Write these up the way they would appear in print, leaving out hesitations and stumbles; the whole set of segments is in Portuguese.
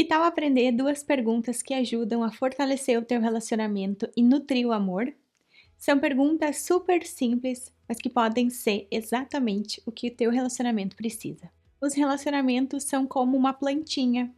tal aprender duas perguntas que ajudam a fortalecer o teu relacionamento e nutrir o amor? São perguntas super simples, mas que podem ser exatamente o que o teu relacionamento precisa. Os relacionamentos são como uma plantinha.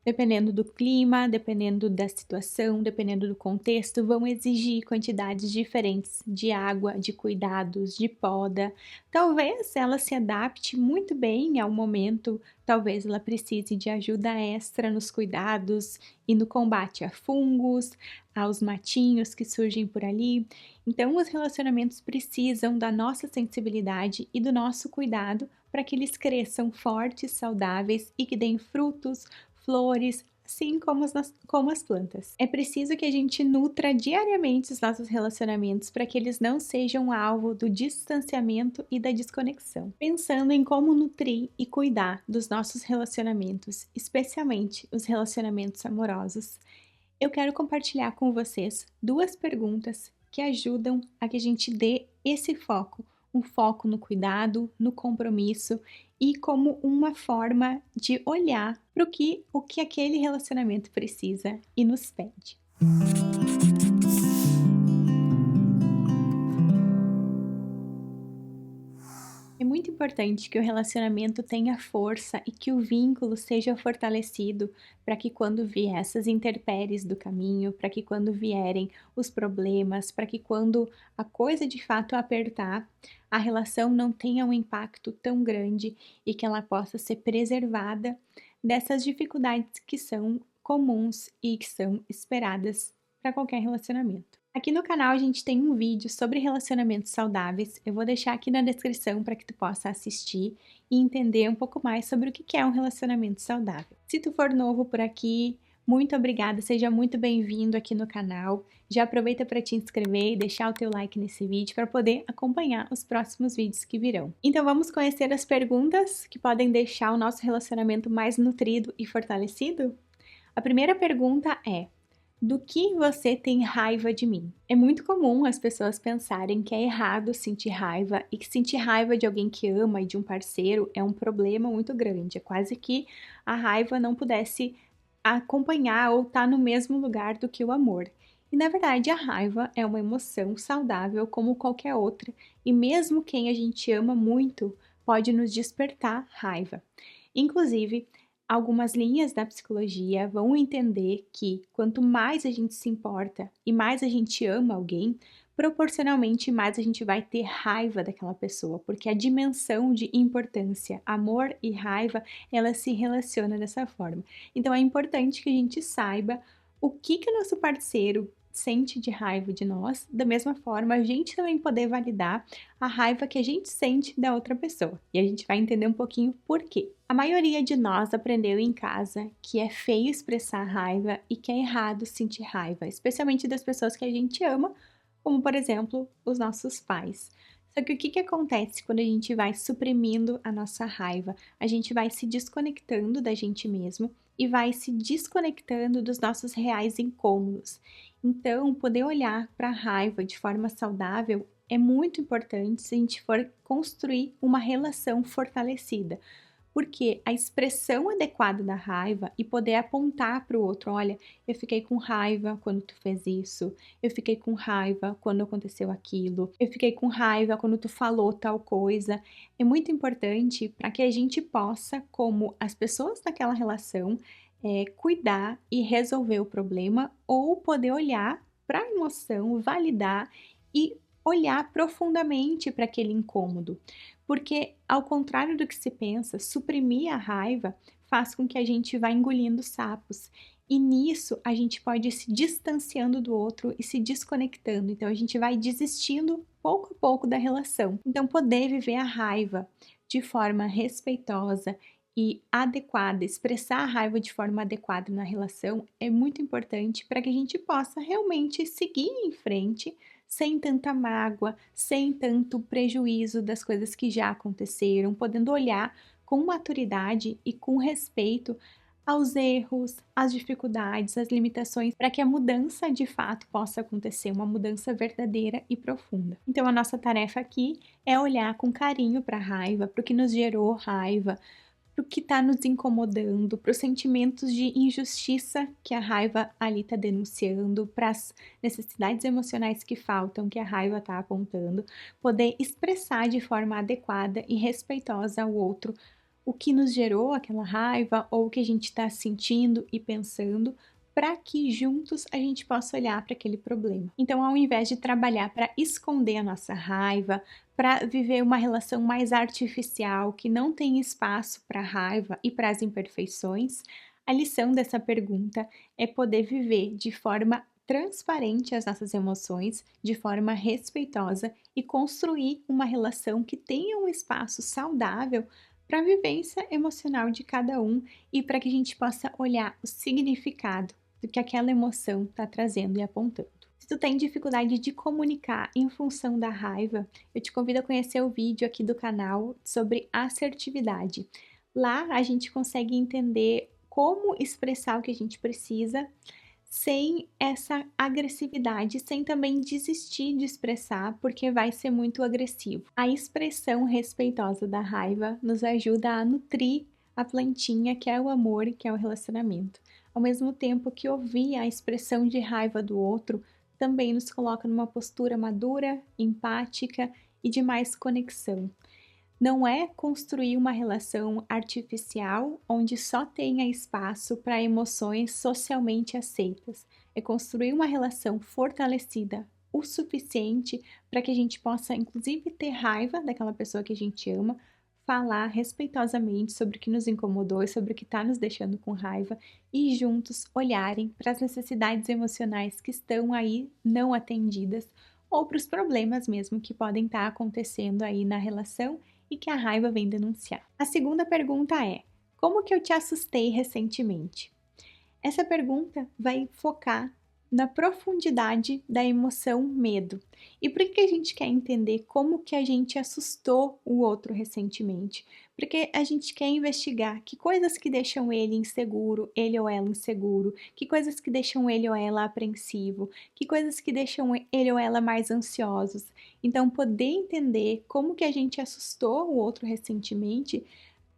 Dependendo do clima, dependendo da situação, dependendo do contexto, vão exigir quantidades diferentes de água, de cuidados, de poda. Talvez ela se adapte muito bem ao momento, talvez ela precise de ajuda extra nos cuidados e no combate a fungos, aos matinhos que surgem por ali. Então, os relacionamentos precisam da nossa sensibilidade e do nosso cuidado para que eles cresçam fortes, saudáveis e que deem frutos, flores, assim como as plantas. É preciso que a gente nutra diariamente os nossos relacionamentos para que eles não sejam alvo do distanciamento e da desconexão. Pensando em como nutrir e cuidar dos nossos relacionamentos, especialmente os relacionamentos amorosos, eu quero compartilhar com vocês duas perguntas que ajudam a que a gente dê esse foco, um foco no cuidado, no compromisso e como uma forma de olhar para o que aquele relacionamento precisa e nos pede. É muito importante que o relacionamento tenha força e que o vínculo seja fortalecido para que quando vier essas intempéries do caminho, para que quando vierem os problemas, para que quando a coisa de fato apertar, a relação não tenha um impacto tão grande e que ela possa ser preservada dessas dificuldades que são comuns e que são esperadas para qualquer relacionamento. Aqui no canal a gente tem um vídeo sobre relacionamentos saudáveis, eu vou deixar aqui na descrição para que tu possa assistir e entender um pouco mais sobre o que é um relacionamento saudável. Se tu for novo por aqui, muito obrigada, seja muito bem-vindo aqui no canal. Já aproveita para te inscrever e deixar o teu like nesse vídeo para poder acompanhar os próximos vídeos que virão. Então vamos conhecer as perguntas que podem deixar o nosso relacionamento mais nutrido e fortalecido? A primeira pergunta é: do que você tem raiva de mim? É muito comum as pessoas pensarem que é errado sentir raiva e que sentir raiva de alguém que ama e de um parceiro é um problema muito grande. É quase que a raiva não pudesse acompanhar ou estar no mesmo lugar do que o amor. E na verdade, a raiva é uma emoção saudável como qualquer outra, e mesmo quem a gente ama muito pode nos despertar raiva. Inclusive, algumas linhas da psicologia vão entender que quanto mais a gente se importa e mais a gente ama alguém, proporcionalmente mais a gente vai ter raiva daquela pessoa, porque a dimensão de importância, amor e raiva, ela se relaciona dessa forma. Então é importante que a gente saiba o que o nosso parceiro sente de raiva de nós, da mesma forma a gente também poder validar a raiva que a gente sente da outra pessoa. E a gente vai entender um pouquinho por quê. A maioria de nós aprendeu em casa que é feio expressar raiva e que é errado sentir raiva, especialmente das pessoas que a gente ama, como por exemplo, os nossos pais. Só que o que acontece quando a gente vai suprimindo a nossa raiva? A gente vai se desconectando da gente mesmo e vai se desconectando dos nossos reais incômodos. Então, poder olhar para a raiva de forma saudável é muito importante se a gente for construir uma relação fortalecida, porque a expressão adequada da raiva e poder apontar para o outro: olha, eu fiquei com raiva quando tu fez isso, eu fiquei com raiva quando aconteceu aquilo, eu fiquei com raiva quando tu falou tal coisa, é muito importante para que a gente possa, como as pessoas daquela relação, cuidar e resolver o problema, ou poder olhar para a emoção, validar e olhar profundamente para aquele incômodo. Porque, ao contrário do que se pensa, suprimir a raiva faz com que a gente vá engolindo sapos. E nisso a gente pode ir se distanciando do outro e se desconectando. Então a gente vai desistindo pouco a pouco da relação. Então, poder viver a raiva de forma respeitosa e adequada, expressar a raiva de forma adequada na relação é muito importante para que a gente possa realmente seguir em frente sem tanta mágoa, sem tanto prejuízo das coisas que já aconteceram, podendo olhar com maturidade e com respeito aos erros, às dificuldades, às limitações, para que a mudança de fato possa acontecer, uma mudança verdadeira e profunda. Então, a nossa tarefa aqui é olhar com carinho para a raiva, para o que nos gerou raiva, para o que está nos incomodando, para os sentimentos de injustiça que a raiva ali está denunciando, para as necessidades emocionais que faltam, que a raiva está apontando, poder expressar de forma adequada e respeitosa ao outro o que nos gerou aquela raiva ou o que a gente está sentindo e pensando, para que juntos a gente possa olhar para aquele problema. Então, ao invés de trabalhar para esconder a nossa raiva, para viver uma relação mais artificial, que não tem espaço para a raiva e para as imperfeições, a lição dessa pergunta é poder viver de forma transparente as nossas emoções, de forma respeitosa e construir uma relação que tenha um espaço saudável para a vivência emocional de cada um e para que a gente possa olhar o significado do que aquela emoção está trazendo e apontando. Se tu tem dificuldade de comunicar em função da raiva, eu te convido a conhecer o vídeo aqui do canal sobre assertividade. Lá a gente consegue entender como expressar o que a gente precisa sem essa agressividade, sem também desistir de expressar, porque vai ser muito agressivo. A expressão respeitosa da raiva nos ajuda a nutrir a plantinha que é o amor, que é o relacionamento. Ao mesmo tempo que ouvir a expressão de raiva do outro também nos coloca numa postura madura, empática e de mais conexão. Não é construir uma relação artificial onde só tenha espaço para emoções socialmente aceitas. É construir uma relação fortalecida o suficiente para que a gente possa, inclusive, ter raiva daquela pessoa que a gente ama, falar respeitosamente sobre o que nos incomodou e sobre o que está nos deixando com raiva e juntos olharem para as necessidades emocionais que estão aí não atendidas ou para os problemas mesmo que podem estar acontecendo aí na relação e que a raiva vem denunciar. A segunda pergunta é: como que eu te assustei recentemente? Essa pergunta vai focar na profundidade da emoção medo. E por que a gente quer entender como que a gente assustou o outro recentemente? Porque a gente quer investigar que coisas que deixam ele inseguro, ele ou ela inseguro, que coisas que deixam ele ou ela apreensivo, que coisas que deixam ele ou ela mais ansiosos. Então, poder entender como que a gente assustou o outro recentemente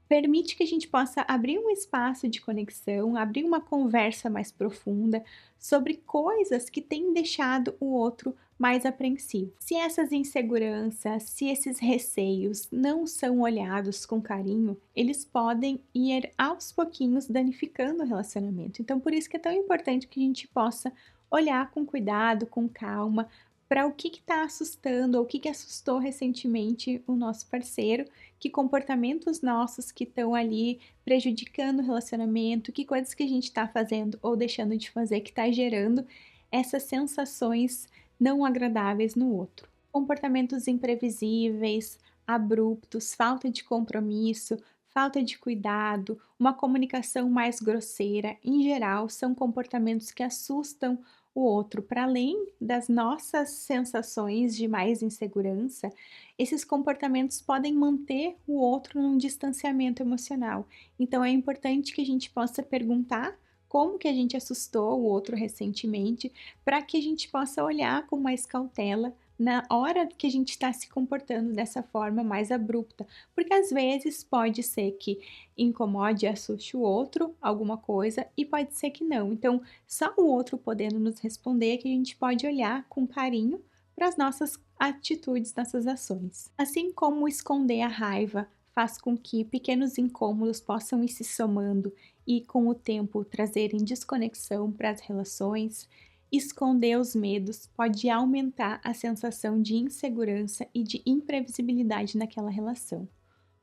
permite que a gente possa abrir um espaço de conexão, abrir uma conversa mais profunda sobre coisas que têm deixado o outro mais apreensivo. Se essas inseguranças, se esses receios não são olhados com carinho, eles podem ir aos pouquinhos danificando o relacionamento. Então, por isso que é tão importante que a gente possa olhar com cuidado, com calma, para o que está assustando ou o que assustou recentemente o nosso parceiro, que comportamentos nossos que estão ali prejudicando o relacionamento, que coisas que a gente está fazendo ou deixando de fazer que está gerando essas sensações não agradáveis no outro. Comportamentos imprevisíveis, abruptos, falta de compromisso, falta de cuidado, uma comunicação mais grosseira, em geral, são comportamentos que assustam o outro, para além das nossas sensações de mais insegurança, esses comportamentos podem manter o outro num distanciamento emocional. Então é importante que a gente possa perguntar como que a gente assustou o outro recentemente, para que a gente possa olhar com mais cautela na hora que a gente está se comportando dessa forma mais abrupta, porque às vezes pode ser que incomode e assuste o outro alguma coisa e pode ser que não. Então, só o outro podendo nos responder é que a gente pode olhar com carinho para as nossas atitudes, nossas ações. Assim como esconder a raiva faz com que pequenos incômodos possam ir se somando e, com o tempo, trazerem desconexão para as relações, esconder os medos pode aumentar a sensação de insegurança e de imprevisibilidade naquela relação.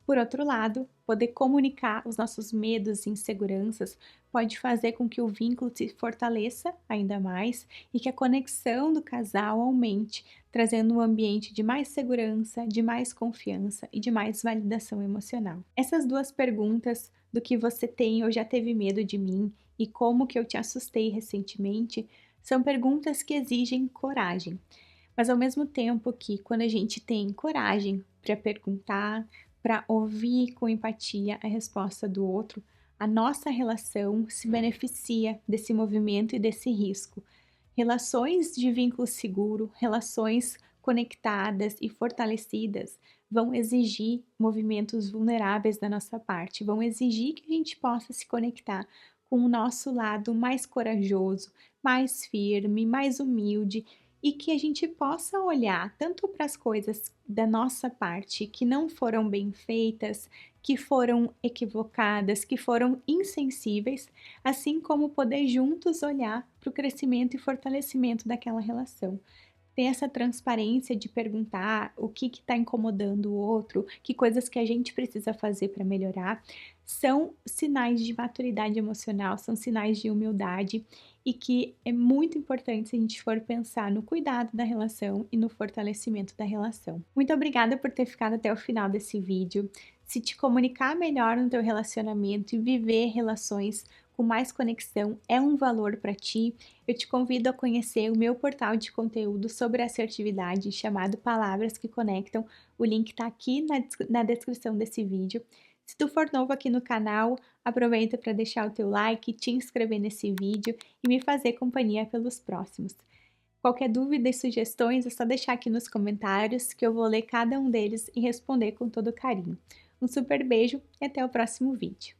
Por outro lado, poder comunicar os nossos medos e inseguranças pode fazer com que o vínculo se fortaleça ainda mais e que a conexão do casal aumente, trazendo um ambiente de mais segurança, de mais confiança e de mais validação emocional. Essas duas perguntas do que você tem ou já teve medo de mim e como que eu te assustei recentemente são perguntas que exigem coragem. Mas ao mesmo tempo que quando a gente tem coragem para perguntar, para ouvir com empatia a resposta do outro, a nossa relação se beneficia desse movimento e desse risco. Relações de vínculo seguro, relações conectadas e fortalecidas, vão exigir movimentos vulneráveis da nossa parte, vão exigir que a gente possa se conectar com o nosso lado mais corajoso, mais firme, mais humilde e que a gente possa olhar tanto para as coisas da nossa parte que não foram bem feitas, que foram equivocadas, que foram insensíveis, assim como poder juntos olhar para o crescimento e fortalecimento daquela relação. Ter essa transparência de perguntar o que está incomodando o outro, que coisas que a gente precisa fazer para melhorar, são sinais de maturidade emocional, são sinais de humildade e que é muito importante se a gente for pensar no cuidado da relação e no fortalecimento da relação. Muito obrigada por ter ficado até o final desse vídeo. Se te comunicar melhor no teu relacionamento e viver relações com mais conexão é um valor para ti, eu te convido a conhecer o meu portal de conteúdo sobre assertividade chamado Palavras que Conectam. O link está aqui na descrição desse vídeo. Se tu for novo aqui no canal, aproveita para deixar o teu like, te inscrever nesse vídeo e me fazer companhia pelos próximos. Qualquer dúvida e sugestões é só deixar aqui nos comentários que eu vou ler cada um deles e responder com todo carinho. Um super beijo e até o próximo vídeo.